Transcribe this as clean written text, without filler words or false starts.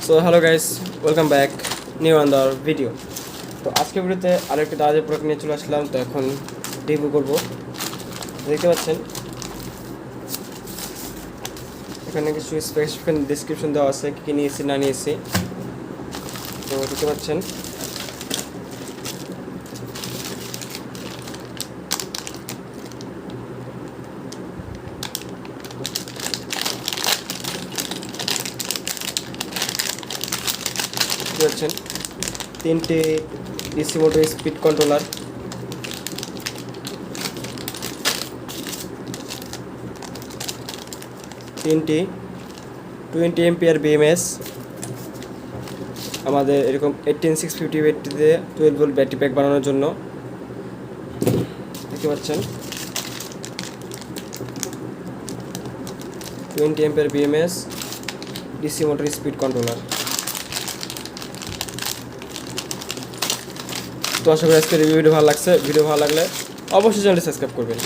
So hello guys, welcome back new আন্দার video. তো আজকের ভিডিওতে আরেকটি দারাজের প্রোডাক্ট নিয়ে চলে আসলাম। তো এখন রিভিউ করব। দেখতে পাচ্ছেন এখানে কিছু স্পেসিফিক ডিসক্রিপশন দেওয়া আছে কী নিয়েছি না নিয়েছি। তো দেখতে পাচ্ছেন তিনটি ডিসি মোটর স্পিড কন্ট্রোলার, তিনটি 20 এম্পিয়ার বিএমএস, আমাদের এরকম 18650 ব্যাটারিতে 12 ভোল্ট ব্যাটারি প্যাক বানানোর জন্য। দেখতে পাচ্ছেন 20 ampere BMS DC motor speed controller. তো আশা করি আজকের ভিডিও ভালো লাগছে। ভিডিও ভালো লাগলে অবশ্যই চ্যানেলটি সাবস্ক্রাইব করবেন।